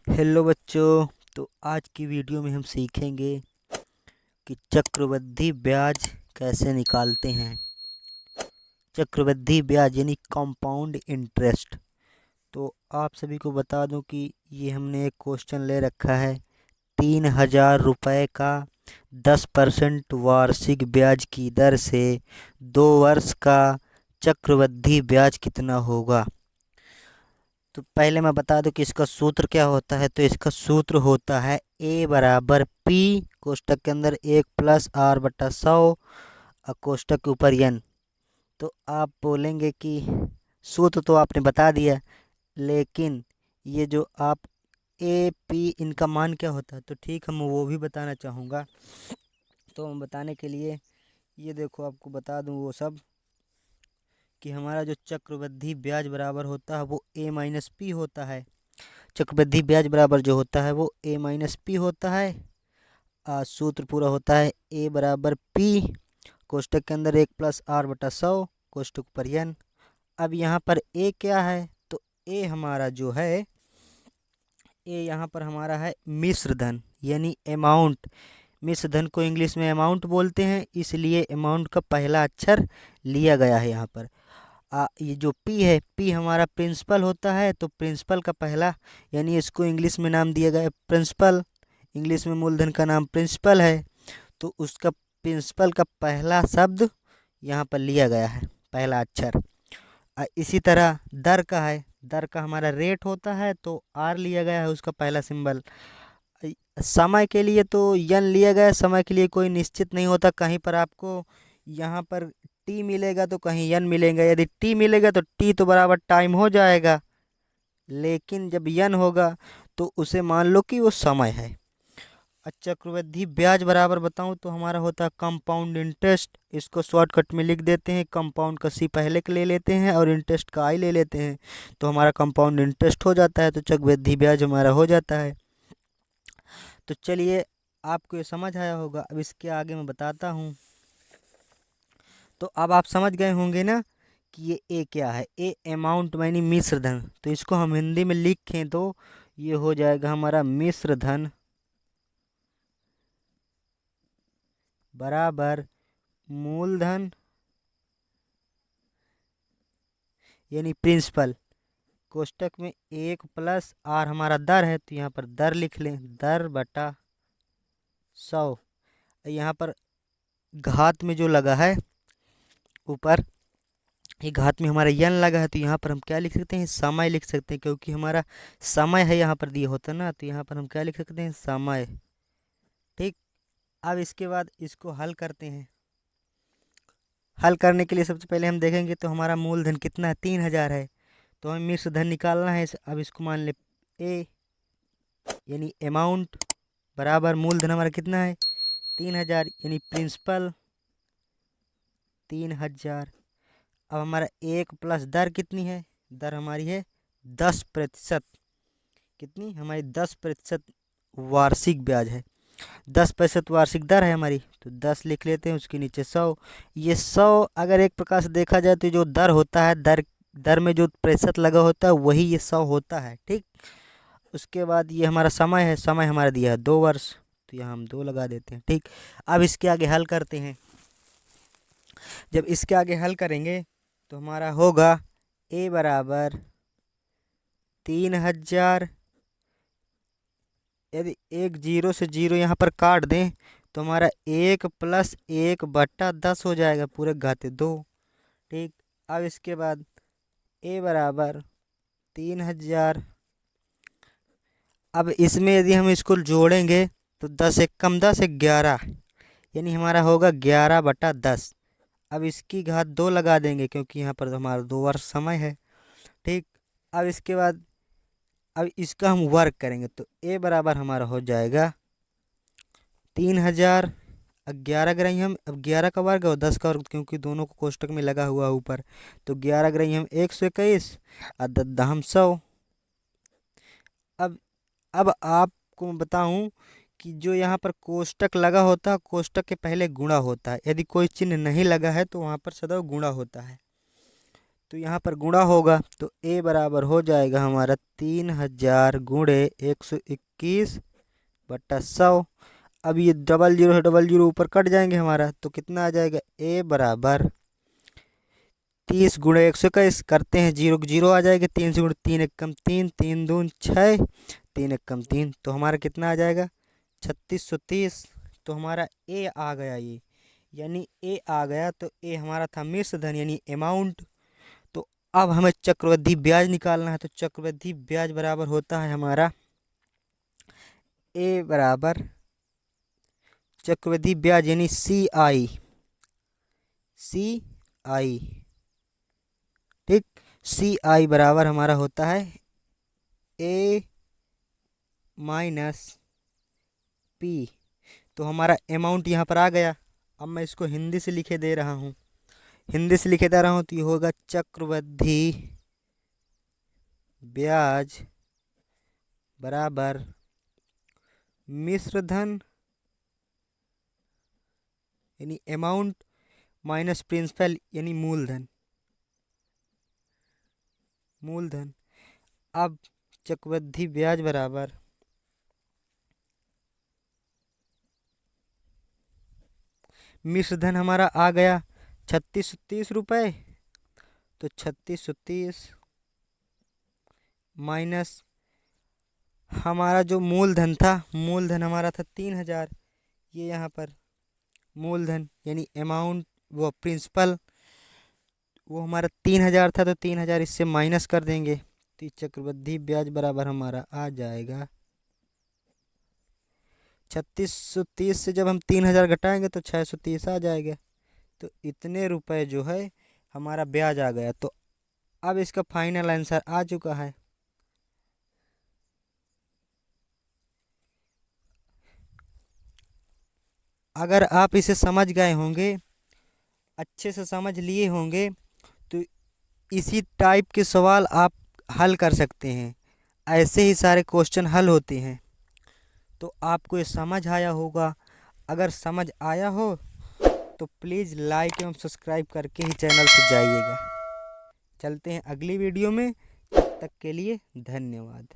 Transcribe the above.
Hello बच्चों। तो आज की वीडियो में हम सीखेंगे कि चक्रवृद्धि ब्याज कैसे निकालते हैं। चक्रवृद्धि ब्याज यानी कंपाउंड इंटरेस्ट। तो आप सभी को बता दूं कि ये हमने एक क्वेश्चन ले रखा है 3,000 रुपये का 10% वार्षिक ब्याज की दर से 2 वर्ष का चक्रवृद्धि ब्याज कितना होगा। तो पहले मैं बता दूं कि इसका सूत्र क्या होता है। तो इसका सूत्र होता है A बराबर P कोष्टक के अंदर 1+R/100 और कोष्टक के ऊपर n। तो आप बोलेंगे कि सूत्र तो आपने बता दिया, लेकिन ये जो आप A P इनका मान क्या होता है, तो ठीक हम वो भी बताना चाहूँगा। तो हम बताने के लिए ये देखो आपको बता दूं वो सब कि हमारा जो चक्रवृद्धि ब्याज बराबर होता है वो A-P होता है। चक्रवृद्धि ब्याज बराबर जो होता है वो A-P होता है। सूत्र पूरा होता है A बराबर P कोष्टक के अंदर 1+R/100 कोष्टक पर n। अब यहाँ पर A क्या है, तो A हमारा जो है A यहाँ पर हमारा है मिश्र धन यानी अमाउंट। मिश्र धन को इंग्लिश में अमाउंट बोलते हैं, इसलिए अमाउंट का पहला अक्षर लिया गया है यहाँ पर। ये जो P है, P हमारा प्रिंसिपल होता है। तो प्रिंसिपल का पहला यानी इसको इंग्लिश में नाम दिया गया है प्रिंसिपल। इंग्लिश में मूलधन का नाम प्रिंसिपल है, तो उसका प्रिंसिपल का पहला शब्द यहाँ पर लिया गया है, पहला अक्षर। इसी तरह दर का है, दर का हमारा रेट होता है, तो R लिया गया है उसका पहला सिंबल। समय के लिए तो यन लिया गया है, समय के लिए कोई निश्चित नहीं होता, कहीं पर आपको यहाँ पर टी मिलेगा तो कहीं यन मिलेगा। यदि टी मिलेगा तो टी तो बराबर टाइम हो जाएगा, लेकिन जब यन होगा तो उसे मान लो कि वो समय है। चक्रवृद्धि ब्याज बराबर बताऊं तो हमारा होता है कंपाउंड इंटरेस्ट। इसको शॉर्टकट में लिख देते हैं, कंपाउंड का सी पहले के ले लेते हैं और इंटरेस्ट का आई ले लेते हैं, तो हमारा कंपाउंड इंटरेस्ट हो जाता है। तो चक्रवृद्धि ब्याज हमारा हो जाता है। तो चलिए, आपको ये समझ आया होगा। अब इसके आगे मैं बताता हूँ। तो अब आप समझ गए होंगे ना कि ये ए क्या है। ए अमाउंट यानी मिश्र धन। तो इसको हम हिंदी में लिखें तो ये हो जाएगा हमारा मिश्र धन बराबर मूलधन यानी प्रिंसिपल। कोष्टक में 1+R हमारा दर है, तो यहाँ पर दर लिख लें, दर बटा 100। यहाँ पर घात में जो लगा है ऊपर, ये घात में हमारा यन लगा है, तो यहाँ पर हम क्या लिख सकते हैं, समय लिख सकते हैं, क्योंकि हमारा समय है यहाँ पर दिया होता ना। तो यहाँ पर हम क्या लिख सकते हैं, समय। ठीक। अब इसके बाद इसको हल करते हैं। हल करने के लिए सबसे पहले हम देखेंगे तो हमारा मूलधन कितना है, 3,000 है। तो हमें मिश्र धन निकालना है। अब इसको मान ले ए यानी अमाउंट बराबर मूलधन हमारा कितना है, 3,000 यानी प्रिंसिपल 3,000। अब हमारा 1+ दर कितनी है, दर हमारी है 10%। कितनी हमारी 10% वार्षिक ब्याज है। 10% वार्षिक दर है हमारी, तो 10 लिख लेते हैं, उसके नीचे 100। ये 100 अगर एक प्रकार से देखा जाए तो जो दर होता है, दर दर में जो प्रतिशत लगा होता है वही ये 100 होता है। ठीक। उसके बाद ये हमारा समय है, समय हमारा दिया है 2 वर्ष, तो यहाँ हम 2 लगा देते हैं। ठीक। अब इसके आगे हल करते हैं। जब इसके आगे हल करेंगे तो हमारा होगा ए बराबर 3,000। यदि एक जीरो से जीरो यहाँ पर काट दें तो हमारा 1+1/10 हो जाएगा, पूरे घाते 2। ठीक। अब इसके बाद ए बराबर 3,000। अब इसमें यदि हम इसको जोड़ेंगे तो 10 एक कम 10 एक 11, यानी हमारा होगा 11/10। अब इसकी घात 2 लगा देंगे, क्योंकि यहाँ पर हमारा 2 वर्ष समय है। ठीक। अब इसके बाद अब इसका हम वर्क करेंगे तो ए बराबर हमारा हो जाएगा 3,000। अब 11 ग्राही हम, अब 11 का वर्ग और 10 का वर्ग, क्योंकि दोनों को कोष्टक में लगा हुआ ऊपर, तो 11 ग्राही हम 121 और 10 हम 100। अब आपको मैं बताऊं कि जो यहाँ पर कोष्टक लगा होता है, कोष्टक के पहले गुणा होता है। यदि कोई चिन्ह नहीं लगा है तो वहाँ पर सदैव गुणा होता है। तो यहाँ पर गुणा होगा तो a बराबर हो जाएगा हमारा 3000 गुणे 121/100। अब ये डबल जीरो से डबल जीरो ऊपर कट जाएंगे हमारा, तो कितना आ जाएगा a बराबर 30 गुणे 121 करते हैं, जीरो जीरो आ जाएगा, 3 से गुणे 3 एक कम 3, 3 दून 6, 3 एक कम 3, तो हमारा कितना आ जाएगा 3630। तो हमारा ए आ गया ये, यानी ए आ गया। तो ए हमारा था मिश्र धन यानी अमाउंट। तो अब हमें चक्रवृद्धि ब्याज निकालना है। तो चक्रवृद्धि ब्याज बराबर होता है हमारा ए बराबर चक्रवृद्धि ब्याज यानी CI, ठीक। CI बराबर हमारा होता है A माइनस P। तो हमारा अमाउंट यहाँ पर आ गया। अब मैं इसको हिंदी से लिखे दे रहा हूँ, तो ये होगा चक्रवृद्धि ब्याज बराबर मिश्र धन यानी अमाउंट माइनस प्रिंसिपल यानी मूलधन। अब चक्रवृद्धि ब्याज बराबर मिश्र धन हमारा आ गया 3630 रुपये। तो 3630 माइनस हमारा जो मूलधन था, मूलधन हमारा था 3000। ये यहाँ पर मूलधन यानी अमाउंट वो प्रिंसिपल वो हमारा 3000 था, तो 3000 इससे माइनस कर देंगे। तो चक्रवृद्धि ब्याज बराबर हमारा आ जाएगा 3630 से जब हम 3000 घटाएंगे तो 630 आ जाएगा। तो इतने रुपए जो है हमारा ब्याज आ गया। तो अब इसका फाइनल आंसर आ चुका है। अगर आप इसे समझ गए होंगे, अच्छे से समझ लिए होंगे, तो इसी टाइप के सवाल आप हल कर सकते हैं। ऐसे ही सारे क्वेश्चन हल होते हैं। तो आपको ये समझ आया होगा। अगर समझ आया हो तो प्लीज़ लाइक एवं सब्सक्राइब करके ही चैनल से जाइएगा। चलते हैं अगली वीडियो में, तब तक के लिए धन्यवाद।